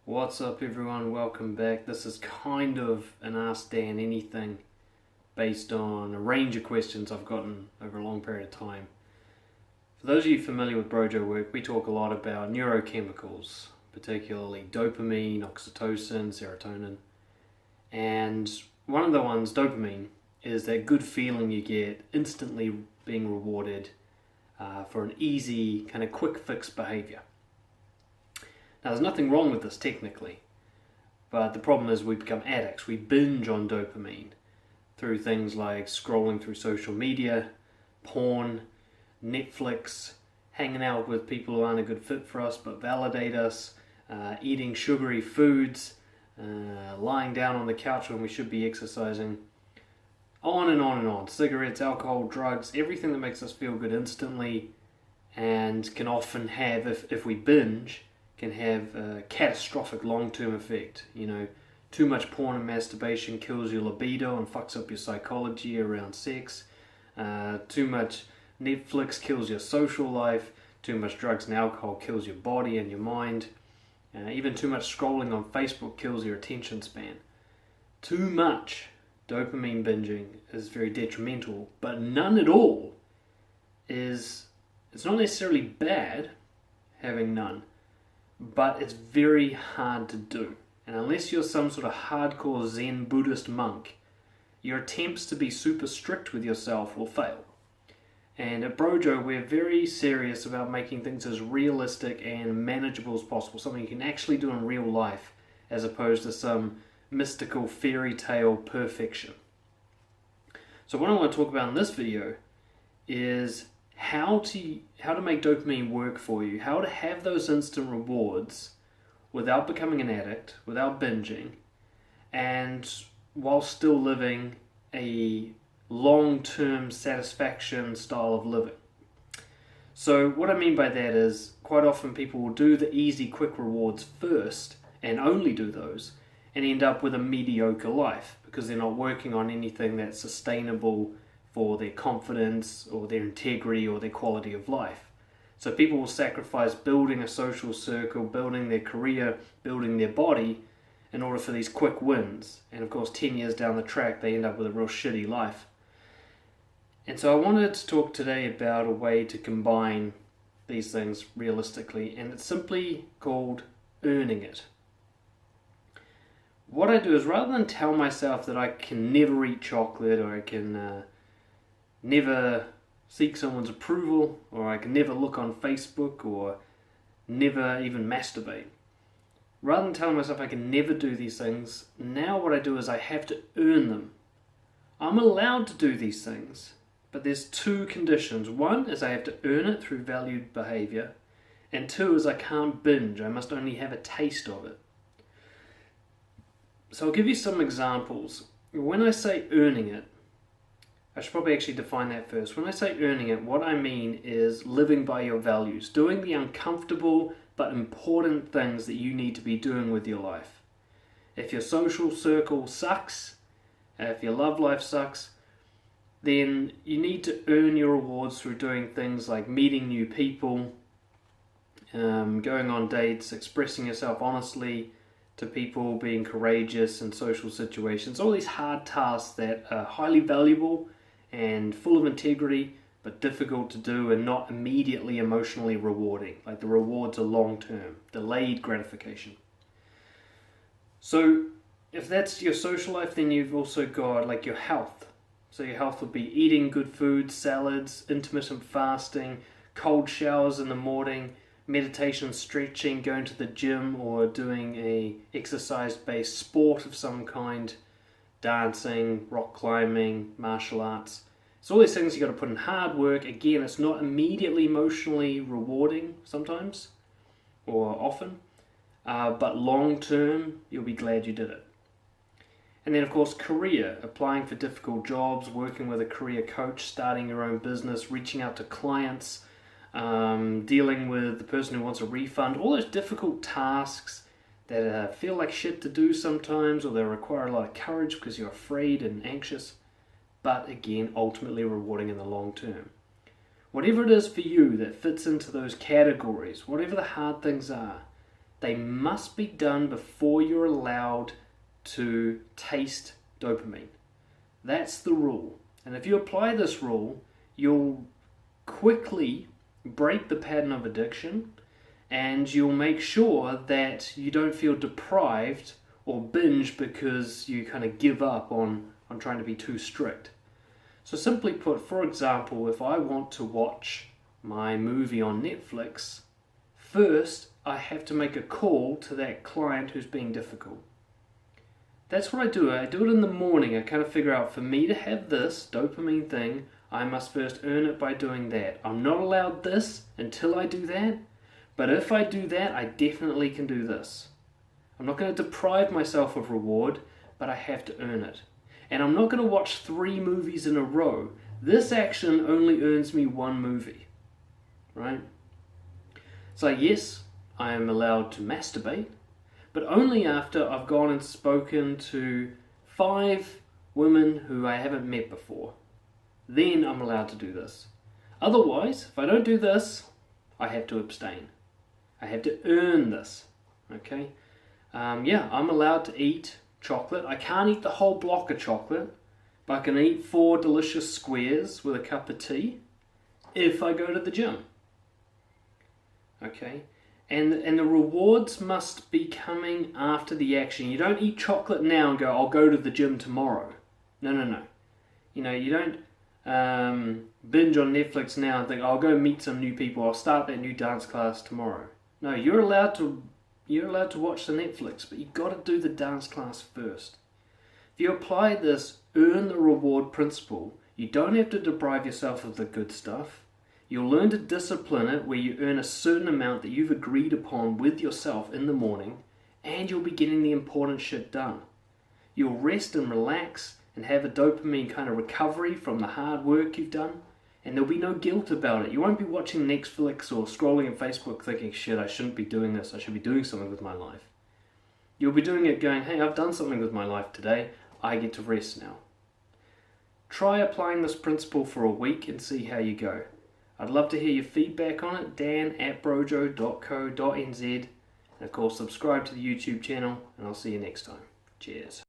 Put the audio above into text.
What's up everyone, welcome back. This is kind of an Ask Dan Anything based on a range of questions I've gotten over a long period of time. For those of you familiar with Brojo work, we talk a lot about neurochemicals, particularly dopamine, oxytocin, serotonin. And one of the ones, dopamine, is that good feeling you get instantly being rewarded for an easy, kind of quick fix behavior. Now, there's nothing wrong with this technically, but the problem is we become addicts. We binge on dopamine through things like scrolling through social media, porn, Netflix, hanging out with people who aren't a good fit for us but validate us, eating sugary foods, lying down on the couch when we should be exercising, on and on and on. Cigarettes, alcohol, drugs, everything that makes us feel good instantly and can often have, if we binge, can have a catastrophic long-term effect. You know, too much porn and masturbation kills your libido and fucks up your psychology around sex. Too much Netflix kills your social life. Too much drugs and alcohol kills your body and your mind. Even too much scrolling on Facebook kills your attention span. Too much dopamine binging is very detrimental, but none at all it's not necessarily bad having none, but it's very hard to do. And unless you're some sort of hardcore Zen Buddhist monk, your attempts to be super strict with yourself will fail. And at Brojo, we're very serious about making things as realistic and manageable as possible, something you can actually do in real life, as opposed to some mystical fairy tale perfection. So what I want to talk about in this video is how to make dopamine work for you, how to have those instant rewards without becoming an addict, without binging, and while still living a long-term satisfaction style of living. So what I mean by that is, quite often people will do the easy, quick rewards first, and only do those, and end up with a mediocre life, because they're not working on anything that's sustainable for their confidence or their integrity or their quality of life. So people will sacrifice building a social circle, building their career, building their body in order for these quick wins. And of course 10 years down the track they end up with a real shitty life. And so I wanted to talk today about a way to combine these things realistically, and it's simply called earning it. What I do is, rather than tell myself that I can never eat chocolate, or I can never seek someone's approval, or I can never look on Facebook, or never even masturbate. Rather than telling myself I can never do these things, now what I do is I have to earn them. I'm allowed to do these things, but there's two conditions. One is I have to earn it through valued behavior, and two is I can't binge. I must only have a taste of it. So I'll give you some examples. When I say earning it, I should probably actually define that first. When I say earning it, what I mean is living by your values, doing the uncomfortable but important things that you need to be doing with your life. If your social circle sucks, if your love life sucks, then you need to earn your rewards through doing things like meeting new people, going on dates, expressing yourself honestly to people, being courageous in social situations. All these hard tasks that are highly valuable and full of integrity, but difficult to do and not immediately emotionally rewarding. Like, the rewards are long-term, delayed gratification. So if that's your social life, then you've also got like your health. So your health would be eating good food, salads, intermittent fasting, cold showers in the morning, meditation, stretching, going to the gym, or doing a exercise-based sport of some kind, dancing, rock climbing, martial arts. So all these things you got to put in hard work. Again, it's not immediately emotionally rewarding sometimes, or often, but long term, you'll be glad you did it. And then of course career, applying for difficult jobs, working with a career coach, starting your own business, reaching out to clients, dealing with the person who wants a refund, all those difficult tasks that feel like shit to do sometimes, or they require a lot of courage because you're afraid and anxious, but again, ultimately rewarding in the long term. Whatever it is for you that fits into those categories, whatever the hard things are, they must be done before you're allowed to taste dopamine. That's the rule. And if you apply this rule, you'll quickly break the pattern of addiction, and you'll make sure that you don't feel deprived or binge because you kind of give up on trying to be too strict. So simply put, for example, if I want to watch my movie on Netflix, first I have to make a call to that client who's being difficult. That's what I do. I do it in the morning. I kind of figure out, for me to have this dopamine thing, I must first earn it by doing that. I'm not allowed this until I do that, but if I do that, I definitely can do this. I'm not going to deprive myself of reward, but I have to earn it. And I'm not going to watch 3 movies in a row. This action only earns me 1 movie, right? So yes, I am allowed to masturbate, but only after I've gone and spoken to 5 women who I haven't met before. Then I'm allowed to do this. Otherwise, if I don't do this, I have to abstain. I have to earn this, okay? I'm allowed to eat chocolate. I can't eat the whole block of chocolate, but I can eat 4 delicious squares with a cup of tea if I go to the gym. Okay? And the rewards must be coming after the action. You don't eat chocolate now and go, I'll go to the gym tomorrow. No. You don't binge on Netflix now and think, I'll go meet some new people, I'll start that new dance class tomorrow. No, you're allowed to watch the Netflix, but you've got to do the dance class first. If you apply this earn the reward principle, you don't have to deprive yourself of the good stuff. You'll learn to discipline it where you earn a certain amount that you've agreed upon with yourself in the morning, and you'll be getting the important shit done. You'll rest and relax and have a dopamine kind of recovery from the hard work you've done, and there'll be no guilt about it. You won't be watching Netflix or scrolling on Facebook thinking, shit, I shouldn't be doing this, I should be doing something with my life. You'll be doing it going, hey, I've done something with my life today, I get to rest now. Try applying this principle for a week and see how you go. I'd love to hear your feedback on it, dan@brojo.co.nz, and of course subscribe to the YouTube channel, and I'll see you next time. Cheers.